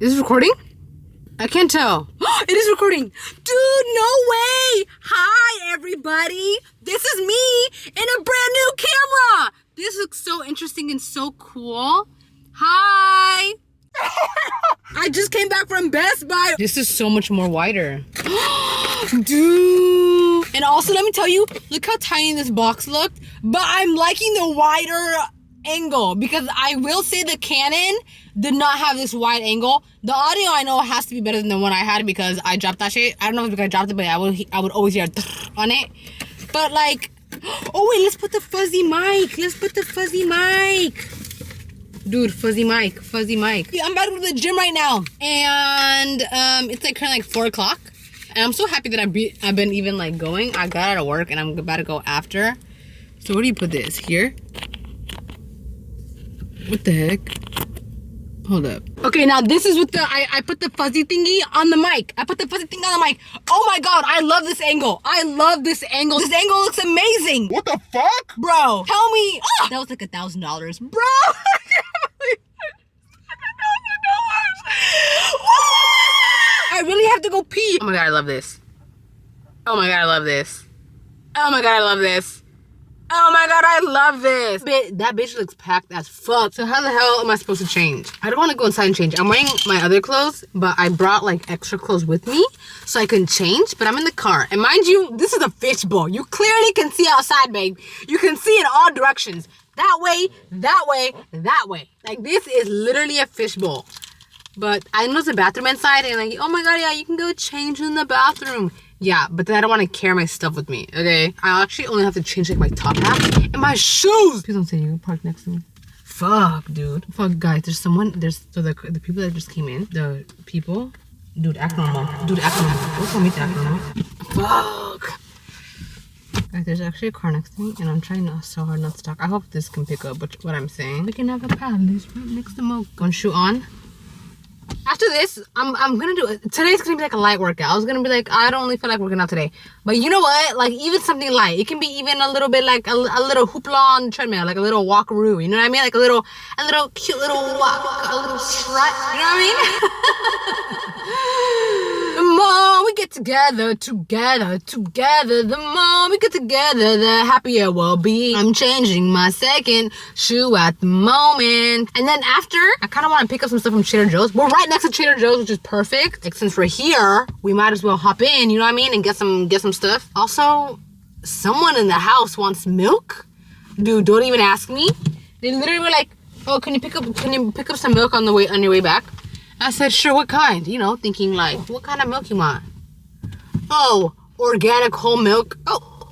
Is this recording? I can't tell. It is recording. Dude, no way. Hi, everybody. This is me in a brand new camera. This looks so interesting and so cool. Hi. I just came back from Best Buy. This is so much more wider. Dude. And also, let me tell you, look how tiny this box looked. But I'm liking the wider angle because I will say the Canon did not have this wide angle. The audio I know has to be better than the one I had because I dropped that shit. I don't know if it's because I dropped it, but I would always hear on it. But like, oh wait, let's put the fuzzy mic. Let's put the fuzzy mic. Dude, fuzzy mic. Yeah, I'm about to go to the gym right now. And it's like kind of like 4 o'clock. And I'm so happy that I've been even like going. I got out of work and I'm about to go after. So where do you put this? Here? What the heck? Hold up. Okay, now this is with the, I put the fuzzy thingy on the mic. I put the fuzzy thing on the mic. Oh my God, I love this angle. I love this angle. This angle looks amazing. What the fuck? Bro, tell me. Oh, that was like $1,000. Bro, I can't believe $1,000. I really have to go pee. Oh my God, I love this. Oh my God, I love this. Oh my God, I love this. Oh my God, I love this. That bitch looks packed as fuck. So how the hell am I supposed to change? I don't want to go inside and change. I'm wearing my other clothes, but I brought like extra clothes with me so I can change, but I'm in the car. And mind you, this is a fishbowl. You clearly can see outside, babe. You can see in all directions. That way, that way, that way. Like this is literally a fishbowl. But I know there's a bathroom inside and like, oh my God, yeah, you can go change in the bathroom. Yeah, but then I don't want to carry my stuff with me, okay? I actually only have to change like my top hat and my shoes. Please don't say you parked next to me. Fuck, dude. Fuck, guys, there's the people that just came in, the people. Dude, act normal. Dude, act normal. Don't tell me to act normal. Fuck. Guys, there's actually a car next to me and I'm trying so hard not to talk. I hope this can pick up what I'm saying. We can have a paddle right next to Mo. One shoe on. After this, I'm gonna do it. Today's gonna be like a light workout. I was gonna be like, I don't really feel like working out today. But you know what? Like even something light. It can be even a little bit like a little hoopla on the treadmill, like a little walkaroo. You know what I mean? Like a little cute little walk, a little strut. You know what I mean? The more we get together. The more we get together, the happier we'll be. I'm changing my second shoe at the moment. And then after, I kind of want to pick up some stuff from Trader Joe's. We're right next to Trader Joe's, which is perfect. Like since we're here, we might as well hop in, you know what I mean? And get some stuff. Also, someone in the house wants milk. Dude, don't even ask me. They literally were like, oh, can you pick up some milk on your way back? I said, sure, what kind? You know, thinking like, what kind of milk you want? Oh, organic whole milk. Whole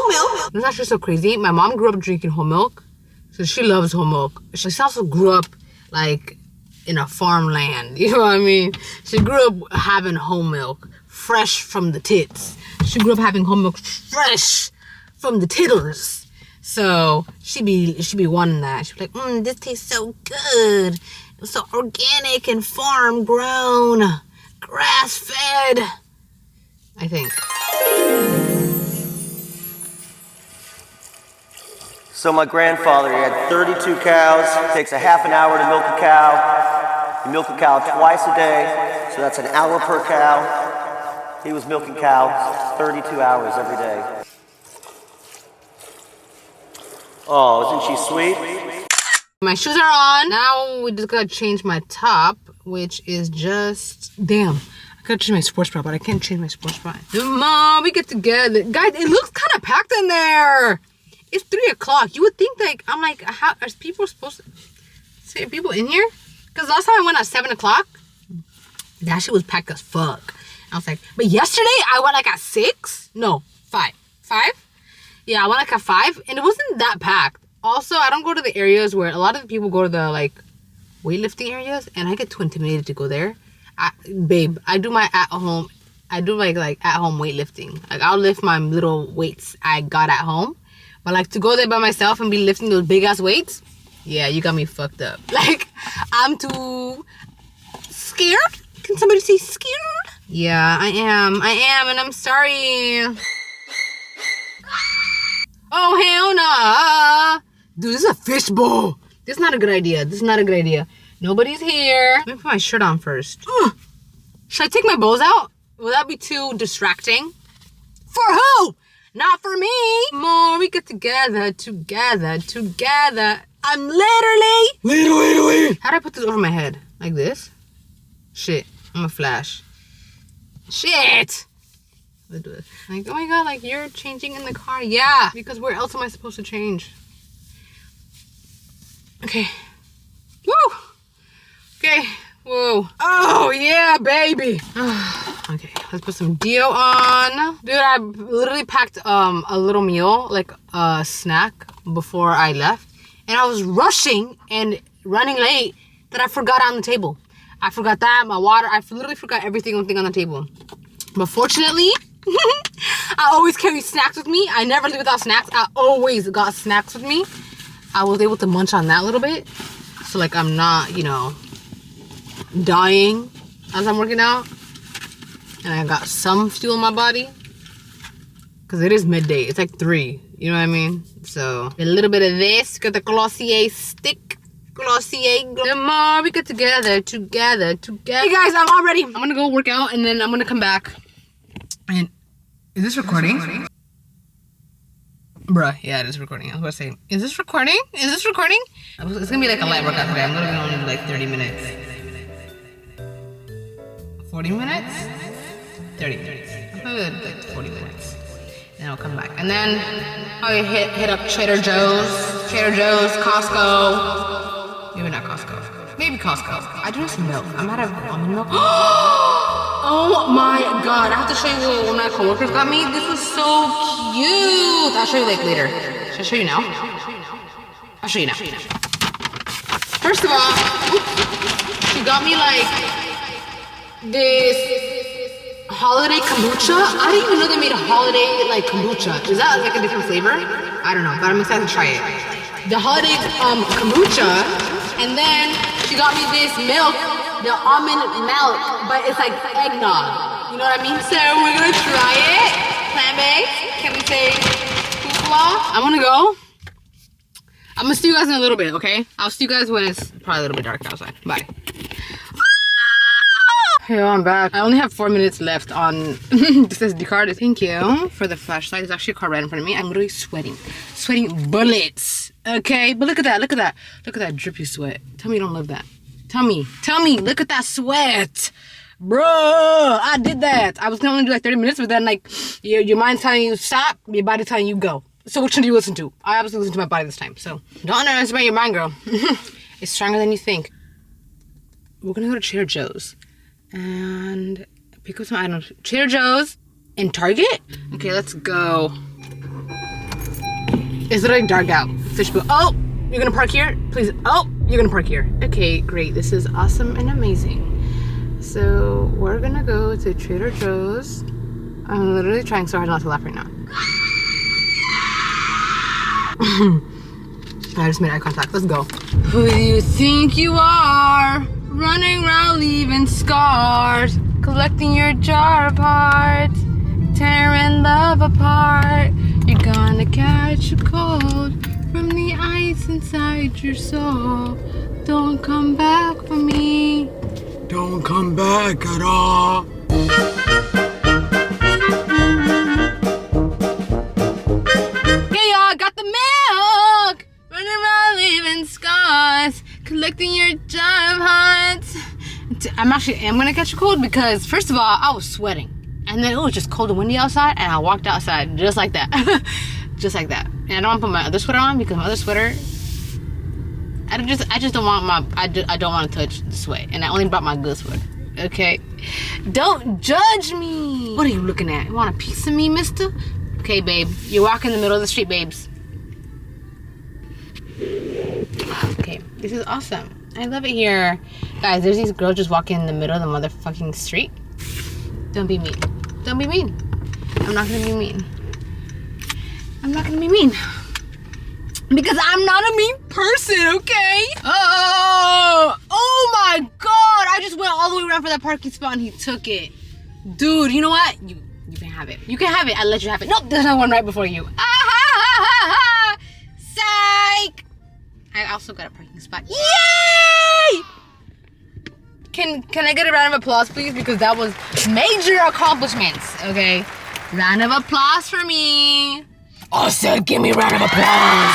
milk. It's actually so crazy. My mom grew up drinking whole milk, so she loves whole milk. She also grew up like in a farmland. You know what I mean? She grew up having whole milk, fresh from the tits. She grew up having whole milk fresh from the titters. So she be wanting that. She'd be like, this tastes so good. It's so organic and farm grown, grass fed. I think. So my grandfather, he had 32 cows. It takes a half an hour to milk a cow. You milk a cow twice a day, so that's an hour per cow. He was milking cows 32 hours every day. Oh, isn't she sweet? My shoes are on. Now we just gotta change my top, which is just, damn. I gotta change my sports bra, but I can't change my sports bra. The more we get together. Guys, it looks kind of packed in there. It's 3 o'clock. You would think like, I'm like, how are people supposed to, say, are people in here? Because last time I went at 7 o'clock, that shit was packed as fuck. I was like, but yesterday I went like at 6? No, 5. 5? Yeah, I went like at 5 and it wasn't that packed. Also, I don't go to the areas where a lot of the people go to the like weightlifting areas and I get too intimidated to go there. Babe, I do my at-home, at home weightlifting. Like I'll lift my little weights I got at home. But like to go there by myself and be lifting those big ass weights, yeah, you got me fucked up. Like I'm too scared. Can somebody say scared? Yeah, I am and I'm sorry. Oh, hell nah. Dude, this is a fishbowl. This is not a good idea. This is not a good idea. Nobody's here. Let me put my shirt on first. Ugh. Should I take my bows out? Will that be too distracting? For who? Not for me. More we get together. I'm literally. How do I put this over my head? Like this? Shit. I'm a flash. Shit. Let's do it. Like, oh my god, like you're changing in the car. Yeah, because where else am I supposed to change? Okay. Woo. Okay. Whoa. Oh yeah, baby. Okay, let's put some Dio on. Dude, I literally packed a little meal, like a snack, before I left. And I was rushing and running late that I forgot on the table. I forgot that, my water. I literally forgot every single thing on the table. But fortunately, I always carry snacks with me. I never leave without snacks. I always got snacks with me. I was able to munch on that a little bit. So like I'm not, you know, dying as I'm working out. And I got some fuel in my body. Because it is midday. It's like 3. You know what I mean? So a little bit of this. Got the Glossier stick. Glossier. The more we get together. Hey guys, I'm all ready. I'm gonna go work out and then I'm gonna come back. And is this recording? Bruh, yeah, it is recording. I was about to say, is this recording? It's gonna be like a light workout today. I'm literally only like 30 minutes. 40 minutes? 30. Probably like 40 minutes. And I'll come back. And then I'll hit up Trader Joe's, Costco. Maybe not Costco. Maybe Costco. I do need some milk. I'm out of almond milk. Oh my god. I have to show you what one of my coworkers got me. This was so cute. I'll show you like later. Should I show you now? I'll show you now. First of all, she got me like this holiday kombucha. I didn't even know they made a holiday like kombucha. Is that like a different flavor? I don't know, but I'm excited to try it. The holiday kombucha, and then she got me this milk, the almond milk, but it's like eggnog. You know what I mean? So we're gonna try it. Plant-based. Can we say hoopla? I'm gonna go. I'm gonna see you guys in a little bit, okay? I'll see you guys when it's probably a little bit dark outside. Bye. Hey, I'm back. I only have 4 minutes left on this SD card. Thank you for the flashlight. There's actually a car right in front of me. I'm literally sweating bullets. Okay, but look at that drippy sweat. Tell me you don't love that. Tell me, look at that sweat. Bruh, I did that. I was gonna only do like 30 minutes, but then like your mind's telling you stop, your body's telling you go. So which one do you listen to? I obviously listen to my body this time. So don't underestimate your mind, girl. It's stronger than you think. We're gonna go to Trader Joe's and pick up some items. Trader Joe's and Target? Okay, let's go. It's literally dark out. Fishbowl. Oh, you're gonna park here? Please. Oh, you're gonna park here. Okay, great. This is awesome and amazing. So we're gonna go to Trader Joe's. I'm literally trying so hard not to laugh right now. I just made eye contact. Let's go. Who do you think you are? Running around leaving scars, collecting your jar of hearts, tearing love apart. You're gonna catch a cold from the ice inside your soul. Don't come back for me. Don't come back at all. Hey y'all, got the milk. Running around leaving scars, collecting your jar of hearts. I'm gonna catch a cold because first of all, I was sweating. And then it was just cold and windy outside, and I walked outside just like that. Just like that. And I don't want to put my other sweater on because my other sweater, I just don't want I don't want to touch the sweat. And I only brought my good sweater. Okay? Don't judge me. What are you looking at? You want a piece of me, mister? Okay, babe. You're walking in the middle of the street, babes. Okay, this is awesome. I love it here. Guys, there's these girls just walking in the middle of the motherfucking street. Don't be mean. Don't be mean. I'm not gonna be mean. I'm not gonna be mean. Because I'm not a mean person, okay? Oh my god! I just went all the way around for that parking spot and he took it. Dude, you know what? You can have it. You can have it. I'll let you have it. Nope, there's another one right before you. Ah, ha, ha, ha, ha. Psych! I also got a parking spot. Yay! Can I get a round of applause, please? Because that was major accomplishments, okay? Round of applause for me. I said, give me a round of applause.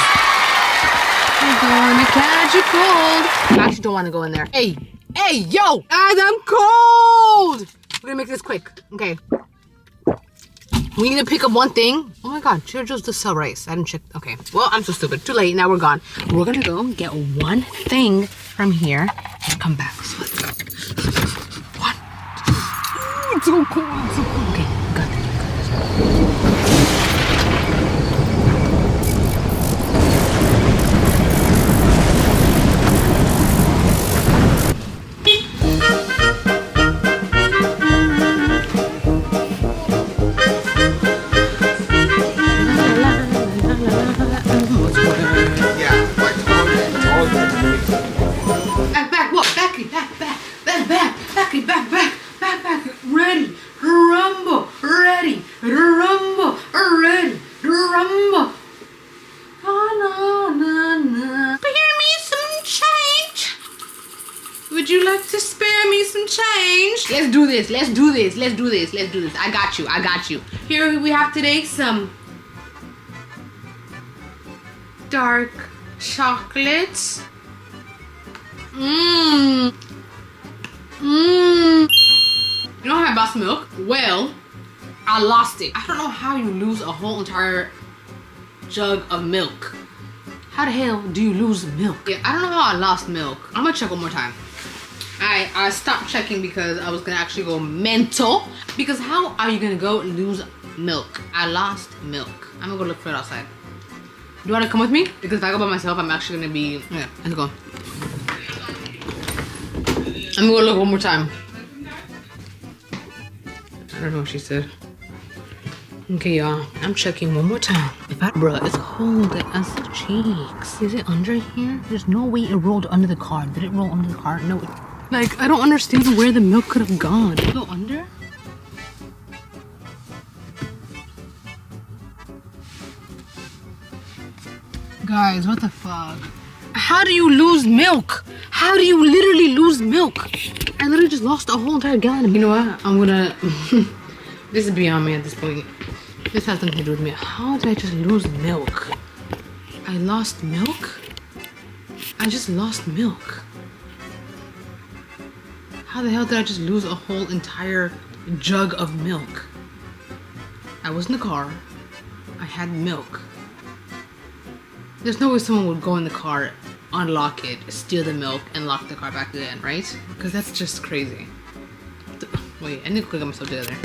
I'm gonna catch a cold. I actually don't want to go in there. Hey, yo! I'm cold! We're gonna make this quick, okay? We need to pick up one thing. Oh my god, Trader Joe's does sell rice. I didn't check. Okay, well, I'm so stupid. Too late, now we're gone. We're gonna go get one thing from here and come back. So let's go. One, two. Ooh, it's so cold, it's so cold. Okay, we got this, back, ready, rumble, ready, rumble, ready, rumble. Spare me some change. Would you like to spare me some change? Let's do this. I got you. Here we have today some dark chocolates. You know how I bought some milk? Well, I lost it. I don't know how you lose a whole entire jug of milk. How the hell do you lose milk? Yeah, I don't know how I lost milk. I'm gonna check one more time. I stopped checking because I was gonna actually go mental. Because how are you gonna go lose milk? I lost milk. I'm gonna go look for it outside. Do you wanna come with me? Because if I go by myself, I'm actually gonna be, yeah, let's go. I'm gonna go look one more time. I don't know what she said. Okay, y'all. I'm checking one more time. Bruh, it's cold as the cheeks. Is it under here? There's no way it rolled under the car. Did it roll under the car? No. Like, I don't understand where the milk could have gone. Did it go under? Guys, what the fuck? How do you lose milk? How do you literally lose milk? I literally just lost a whole entire gallon. You know what? I'm gonna... This is beyond me at this point. This has nothing to do with me. How did I just lose milk? I lost milk? I just lost milk. How the hell did I just lose a whole entire jug of milk? I was in the car. I had milk. There's no way someone would go in the car, unlock it, steal the milk, and lock the car back again, right? Because that's just crazy. Wait, I need to click on myself together.